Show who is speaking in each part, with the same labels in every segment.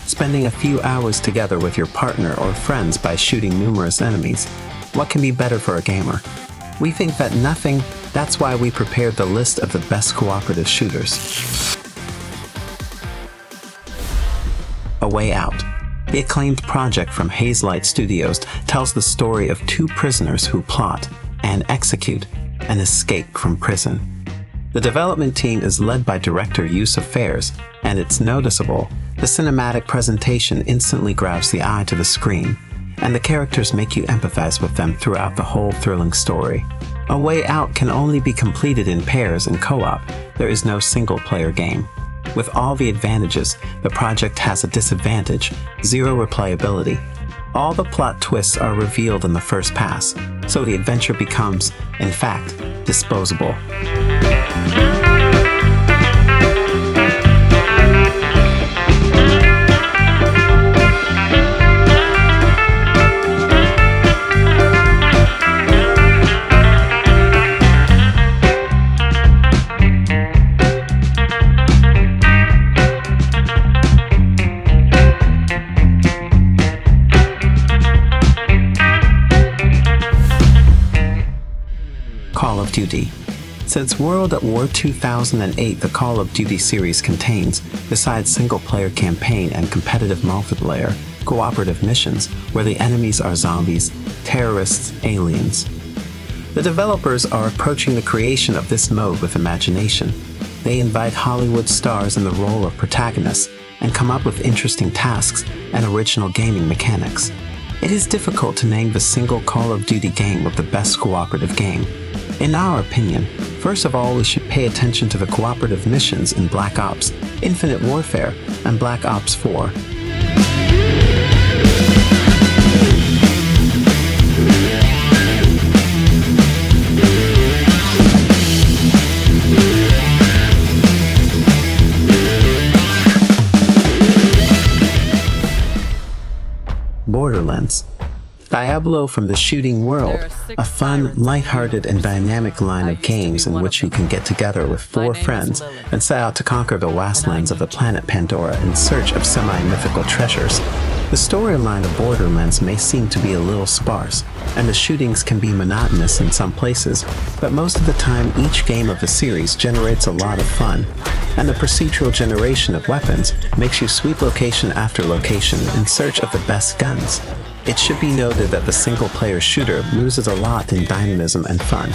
Speaker 1: spending a few hours together with your partner or friends by shooting numerous enemies. What can be better for a gamer? We think that nothing, that's why we prepared the list of the best cooperative shooters. A Way Out. The acclaimed project from Hazelight Studios tells the story of two prisoners who plot and execute an escape from prison. The development team is led by director Yusuf Fares, and it's noticeable. The cinematic presentation instantly grabs the eye to the screen, and the characters make you empathize with them throughout the whole thrilling story. A Way Out can only be completed in pairs and co-op. There is no single-player game. With all the advantages, the project has a disadvantage: zero replayability. All the plot twists are revealed in the first pass, so the adventure becomes, in fact, disposable. Call of Duty. Since World at War 2008, the Call of Duty series contains, besides single-player campaign and competitive multiplayer, cooperative missions where the enemies are zombies, terrorists, aliens. The developers are approaching the creation of this mode with imagination. They invite Hollywood stars in the role of protagonists and come up with interesting tasks and original gaming mechanics. It is difficult to name the single Call of Duty game with the best cooperative game. In our opinion, first of all, we should pay attention to the cooperative missions in Black Ops, Infinite Warfare, and Black Ops 4. Borderlands. Diablo from the shooting world, a fun, lighthearted, and dynamic line of games in which you can get together with 4 friends and set out to conquer the wastelands of the planet Pandora in search of semi-mythical treasures. The storyline of Borderlands may seem to be a little sparse, and the shootings can be monotonous in some places, but most of the time each game of the series generates a lot of fun, and the procedural generation of weapons makes you sweep location after location in search of the best guns. It should be noted that the single-player shooter loses a lot in dynamism and fun.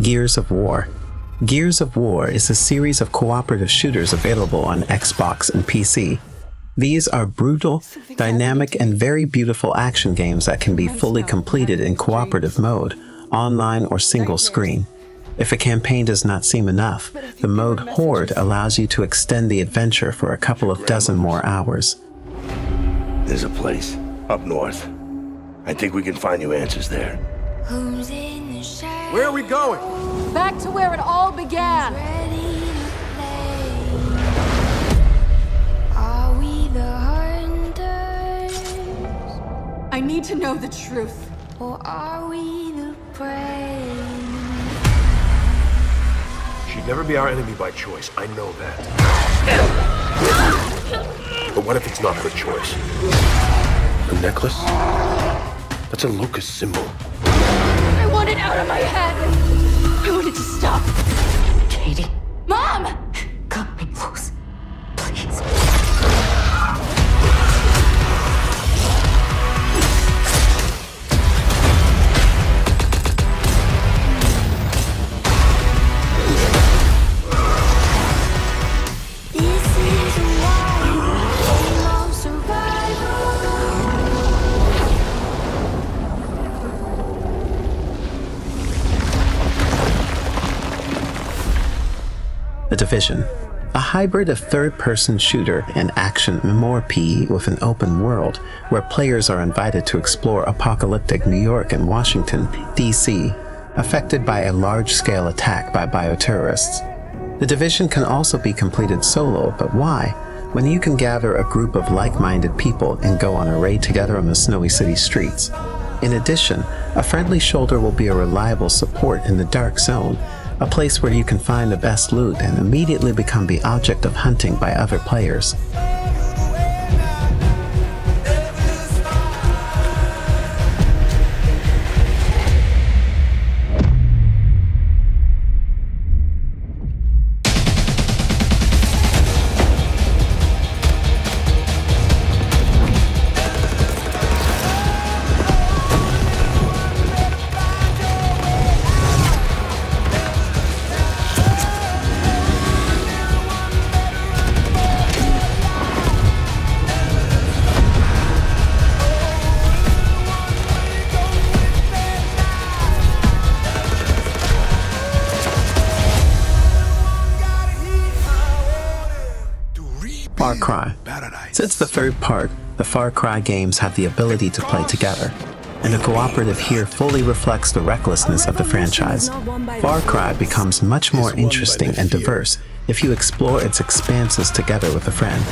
Speaker 1: Gears of War. Gears of War is a series of cooperative shooters available on Xbox and PC. These are brutal, dynamic, and very beautiful action games that can be fully completed in cooperative mode, online or single screen. If a campaign does not seem enough, the mode Horde allows you to extend the adventure for a couple of dozen more hours.
Speaker 2: There's a place up north. I think we can find you answers there.
Speaker 3: Where are we going?
Speaker 4: Back to where it all began.
Speaker 5: Are we the hunters?
Speaker 4: I need to know the truth.
Speaker 5: Or are we the prey?
Speaker 3: She'd never be our enemy by choice. I know that. But what if it's not her choice? The necklace? That's a locust symbol.
Speaker 4: I want it out of my head. I want it to stop.
Speaker 5: Katie.
Speaker 4: Mom!
Speaker 5: Cut me loose. Please.
Speaker 1: The Division. A hybrid of third-person shooter and action MMORPG with an open world where players are invited to explore apocalyptic New York and Washington, D.C., affected by a large-scale attack by bioterrorists. The Division can also be completed solo, but why? When you can gather a group of like-minded people and go on a raid together on the snowy city streets. In addition, a friendly shoulder will be a reliable support in the Dark Zone, a place where you can find the best loot and immediately become the object of hunting by other players. Far Cry. Since the third part, the Far Cry games have the ability to play together, and the cooperative here fully reflects the recklessness of the franchise. Far Cry becomes much more interesting and diverse if you explore its expanses together with a friend.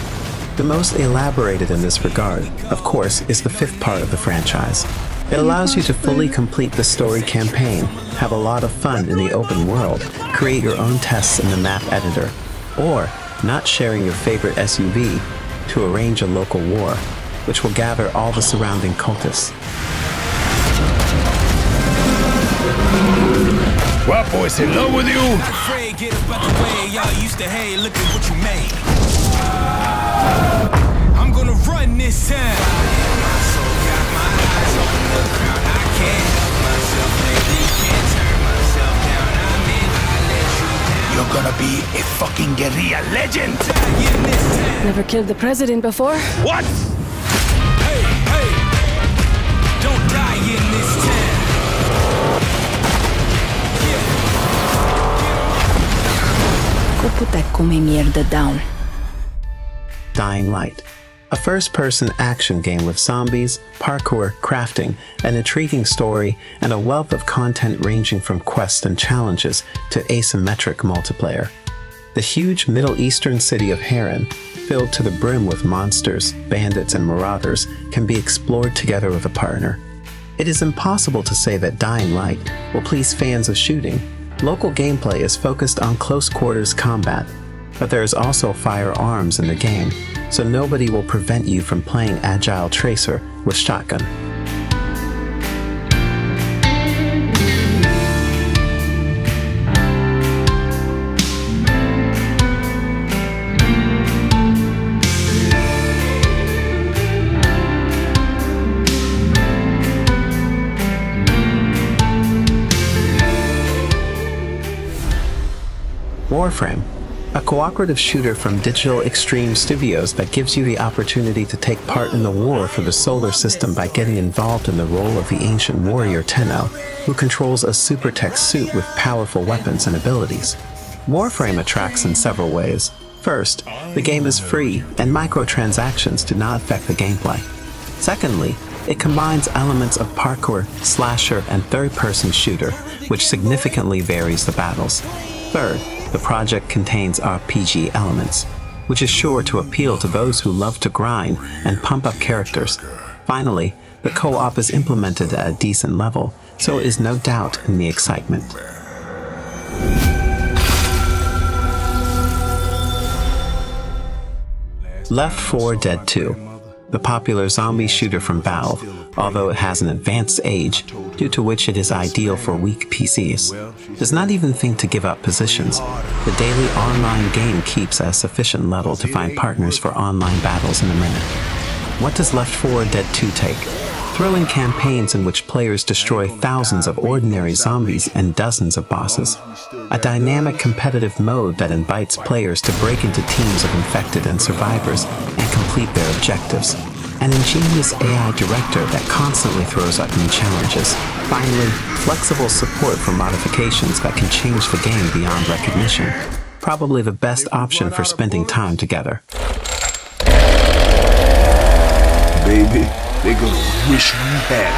Speaker 1: The most elaborated in this regard, of course, is the fifth part of the franchise. It allows you to fully complete the story campaign, have a lot of fun in the open world, create your own tests in the map editor, or not sharing your favorite SUV to arrange a local war, which will gather all the surrounding cultists.
Speaker 2: Guapo is in love with you?
Speaker 6: Afraid, get up out the way, y'all used to hate, look at what you made. I'm gonna run this time. My soul got my eyes on the crowd. I can't help myself, baby, can't turn myself down. I'm in, I let you down.
Speaker 2: You're gonna be a fucking guerrilla legend!
Speaker 4: Never killed the president before?
Speaker 2: What?
Speaker 6: Hey, hey, don't die in this town.
Speaker 4: Go put that come mierda down.
Speaker 1: Dying Light, a first-person action game with zombies, parkour, crafting, an intriguing story, and a wealth of content ranging from quests and challenges to asymmetric multiplayer. The huge Middle Eastern city of Harran, filled to the brim with monsters, bandits, and marauders, can be explored together with a partner. It is impossible to say that Dying Light will please fans of shooting. Local gameplay is focused on close-quarters combat, but there is also firearms in the game, so nobody will prevent you from playing Agile Tracer with shotgun. Warframe, a cooperative shooter from Digital Extreme Studios that gives you the opportunity to take part in the war for the solar system by getting involved in the role of the ancient warrior Tenno, who controls a super tech suit with powerful weapons and abilities. Warframe attracts in several ways. First, the game is free and microtransactions do not affect the gameplay. Secondly, it combines elements of parkour, slasher, and third-person shooter, which significantly varies the battles. Third, the project contains RPG elements, which is sure to appeal to those who love to grind and pump up characters. Finally, the co-op is implemented at a decent level, so it is no doubt in the excitement. Left 4 Dead 2, the popular zombie shooter from Valve, although it has an advanced age, due to which it is ideal for weak PCs, does not even think to give up positions. The daily online game keeps at a sufficient level to find partners for online battles in a minute. What does Left 4 Dead 2 take? Thrilling campaigns in which players destroy thousands of ordinary zombies and dozens of bosses. A dynamic competitive mode that invites players to break into teams of infected and survivors and complete their objectives. An ingenious AI director that constantly throws up new challenges. Finally, flexible support for modifications that can change the game beyond recognition. probably the best option for spending time together.
Speaker 2: Baby, they gonna wish you had.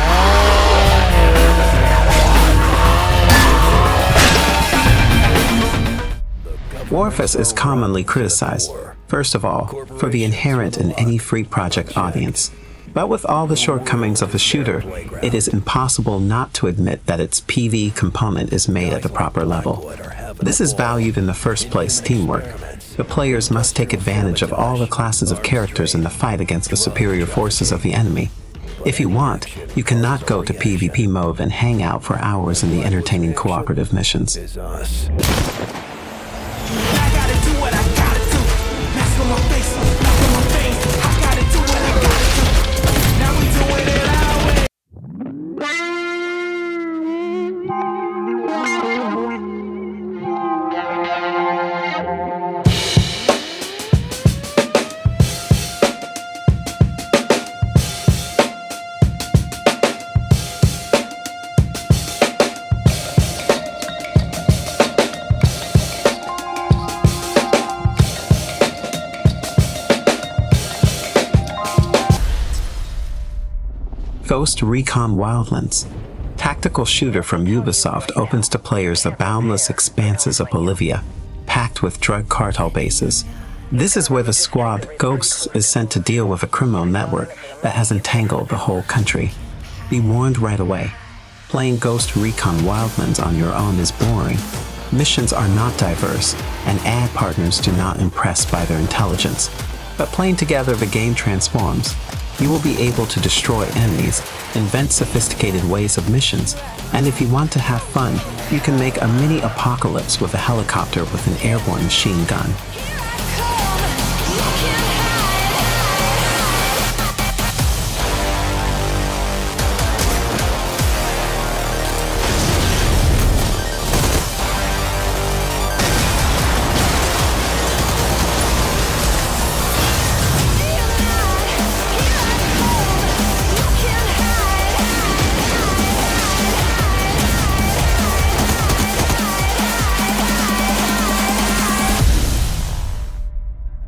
Speaker 1: Warface is commonly criticized, first of all, for the inherent in any free project audience. But with all the shortcomings of the shooter, it is impossible not to admit that its PvE component is made at the proper level. This is valued in the first place teamwork. The players must take advantage of all the classes of characters in the fight against the superior forces of the enemy. If you want, you cannot go to PvP mode and hang out for hours in the entertaining cooperative missions. Recon Wildlands. Tactical shooter from Ubisoft opens to players the boundless expanses of Bolivia, packed with drug cartel bases. This is where the squad Ghosts is sent to deal with a criminal network that has entangled the whole country. Be warned right away. Playing Ghost Recon Wildlands on your own is boring. Missions are not diverse, and ad partners do not impress by their intelligence. But playing together, the game transforms. You will be able to destroy enemies, invent sophisticated ways of missions, and if you want to have fun, you can make a mini apocalypse with a helicopter with an airborne machine gun.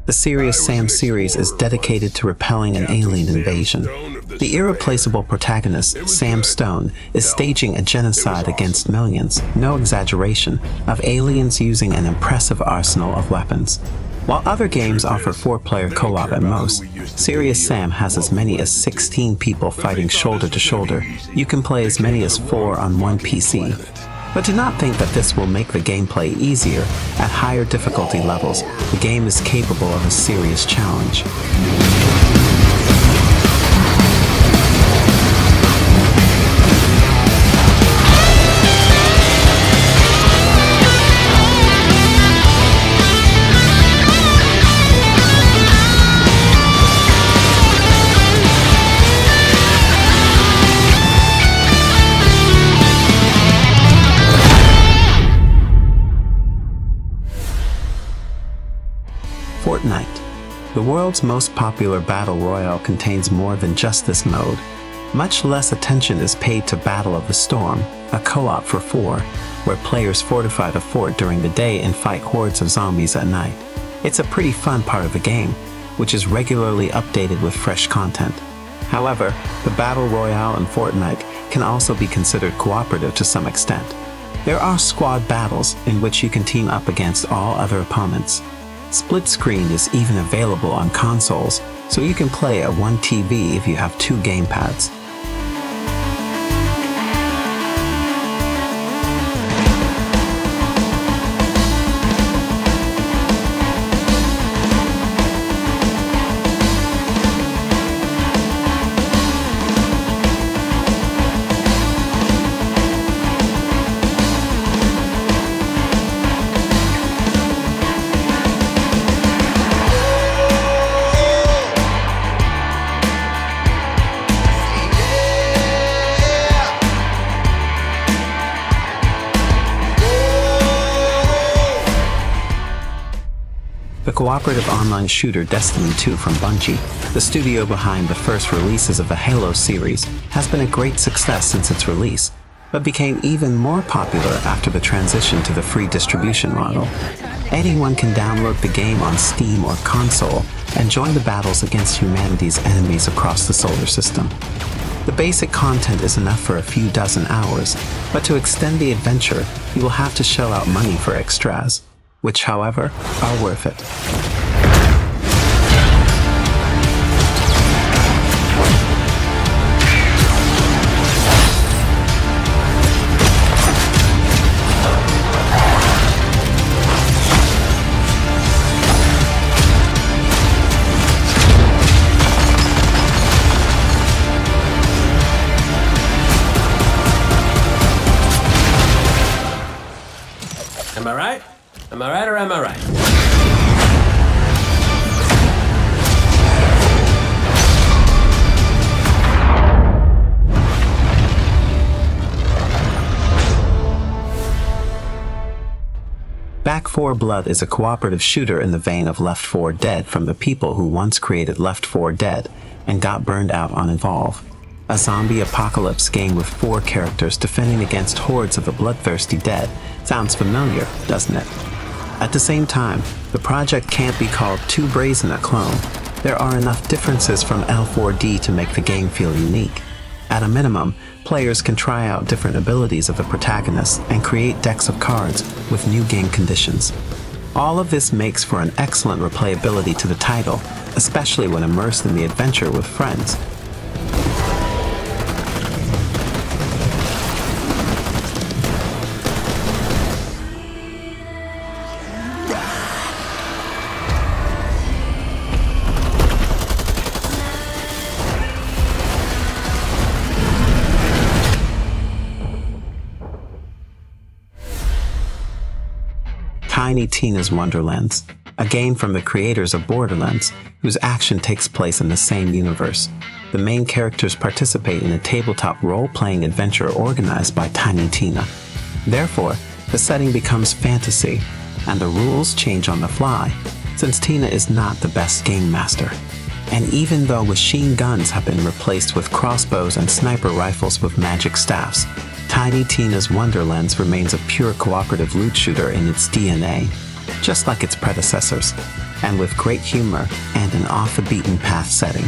Speaker 1: The Serious Sam series is dedicated to repelling an alien invasion. The irreplaceable protagonist, Sam Stone, is staging a genocide against millions, no exaggeration, of aliens using an impressive arsenal of weapons. While other games offer 4-player co-op at most, Serious Sam has as many as 16 people fighting shoulder to shoulder. You can play as many as 4 on one PC. But do not think that this will make the gameplay easier. At higher difficulty levels, the game is capable of a serious challenge. Fortnite. The world's most popular battle royale contains more than just this mode. Much less attention is paid to Battle of the Storm, a co-op for 4, where players fortify the fort during the day and fight hordes of zombies at night. It's a pretty fun part of the game, which is regularly updated with fresh content. However, the battle royale in Fortnite can also be considered cooperative to some extent. There are squad battles in which you can team up against all other opponents. Split screen is even available on consoles, so you can play at one TV if you have 2 gamepads. The cooperative online shooter Destiny 2 from Bungie, the studio behind the first releases of the Halo series, has been a great success since its release, but became even more popular after the transition to the free distribution model. Anyone can download the game on Steam or console and join the battles against humanity's enemies across the solar system. The basic content is enough for a few dozen hours, but to extend the adventure, you will have to shell out money for extras, which, however, are worth it.
Speaker 7: Am I right? Am I right or am I right?
Speaker 1: Back 4 Blood is a cooperative shooter in the vein of Left 4 Dead from the people who once created Left 4 Dead and got burned out on Evolve. A zombie apocalypse game with 4 characters defending against hordes of the bloodthirsty dead. Sounds familiar, doesn't it? At the same time, the project can't be called too brazen a clone. There are enough differences from L4D to make the game feel unique. At a minimum, players can try out different abilities of the protagonists and create decks of cards with new game conditions. All of this makes for an excellent replayability to the title, especially when immersed in the adventure with friends. Tiny Tina's Wonderlands, a game from the creators of Borderlands, whose action takes place in the same universe. The main characters participate in a tabletop role-playing adventure organized by Tiny Tina. Therefore, the setting becomes fantasy, and the rules change on the fly, since Tina is not the best game master. And even though machine guns have been replaced with crossbows and sniper rifles with magic staffs, Tiny Tina's Wonderlands remains a pure cooperative loot shooter in its DNA, just like its predecessors, and with great humor and an off-the-beaten-path setting.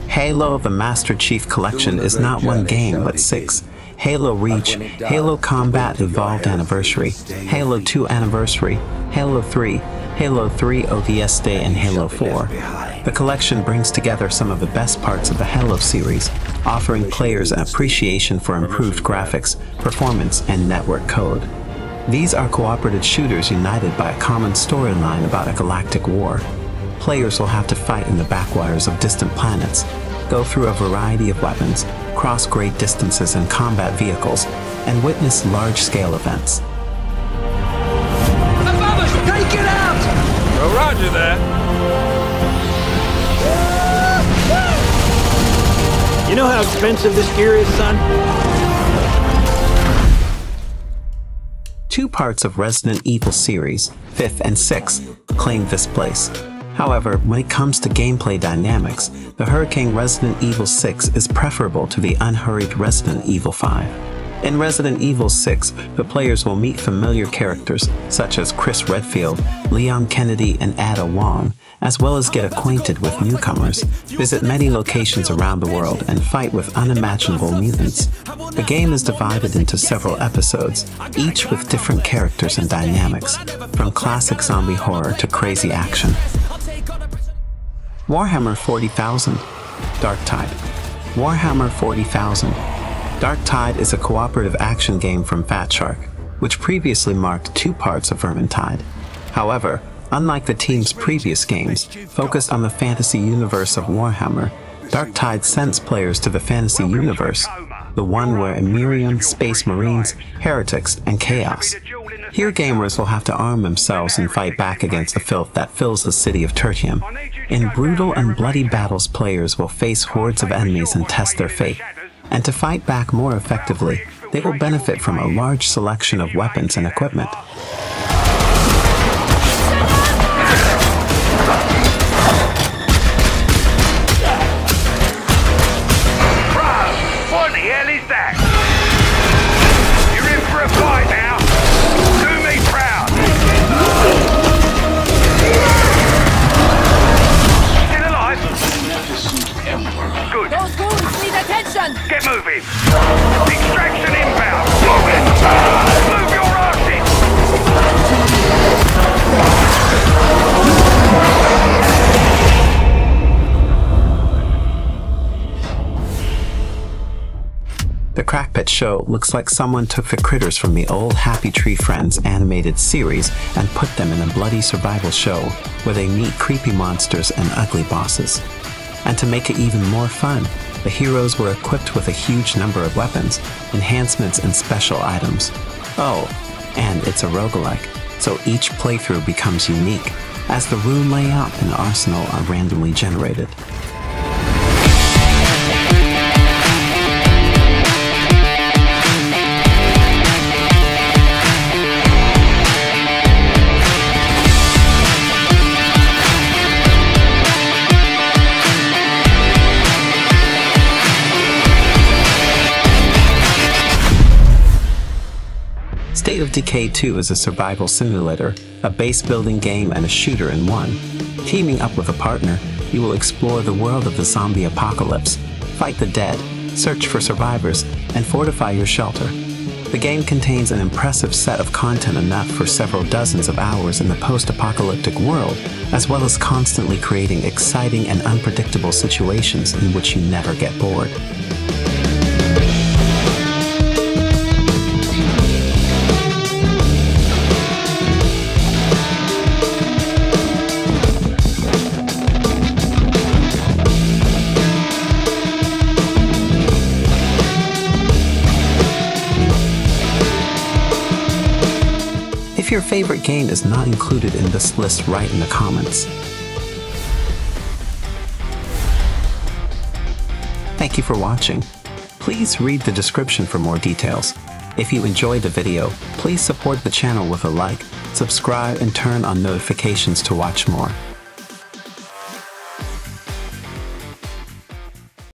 Speaker 1: Halo the Master Chief Collection is not one game, but 6. Halo Reach, Halo Combat Evolved Anniversary, Halo 2 Anniversary, Halo 3, Halo 3 ODS Day, and Halo 4. The collection brings together some of the best parts of the Halo series, offering players an appreciation for improved graphics, performance, and network code. These are cooperative shooters united by a common storyline about a galactic war. Players will have to fight in the backwaters of distant planets, go through a variety of weapons, cross great distances in combat vehicles, and witness large-scale events.
Speaker 6: Above us! Take it out!
Speaker 3: Oh, roger that.
Speaker 8: You know how expensive this gear is, son?
Speaker 1: 2 parts of Resident Evil series, 5th and 6th, claim this place. However, when it comes to gameplay dynamics, the Hurricane Resident Evil 6 is preferable to the unhurried Resident Evil 5. In Resident Evil 6, the players will meet familiar characters such as Chris Redfield, Leon Kennedy, and Ada Wong, as well as get acquainted with newcomers, visit many locations around the world, and fight with unimaginable mutants. The game is divided into several episodes, each with different characters and dynamics, from classic zombie horror to crazy action. Warhammer 40,000, Darktide. Warhammer 40,000. Darktide is a cooperative action game from Fat Shark, which previously marked 2 parts of Vermintide. However, unlike the team's previous games, focused on the fantasy universe of Warhammer, Darktide sends players to the fantasy universe, the one where Emirium, Space Marines, heretics, and chaos. Here gamers will have to arm themselves and fight back against the filth that fills the city of Tertium. In brutal and bloody battles, players will face hordes of enemies and test their fate. and to fight back more effectively, they will benefit from a large selection of weapons and equipment.
Speaker 2: What the hell is that? You're in for a fight now. Do me proud. Still alive? Good.
Speaker 4: Those goons need attention!
Speaker 2: Get moving. Extraction inbound. Move it. Move your asses.
Speaker 1: The Crackpet Show looks like someone took the critters from the old Happy Tree Friends animated series and put them in a bloody survival show where they meet creepy monsters and ugly bosses. And to make it even more fun, the heroes were equipped with a huge number of weapons, enhancements, and special items. Oh, and it's a roguelike, so each playthrough becomes unique, as the room layout and arsenal are randomly generated. State of Decay 2 is a survival simulator, a base-building game, and a shooter in one. Teaming up with a partner, you will explore the world of the zombie apocalypse, fight the dead, search for survivors, and fortify your shelter. The game contains an impressive set of content enough for several dozens of hours in the post-apocalyptic world, as well as constantly creating exciting and unpredictable situations in which you never get bored. If your favorite game is not included in this list, write in the comments. Thank you for watching. Please read the description for more details. If you enjoyed the video, please support the channel with a like, subscribe, and turn on notifications to watch more.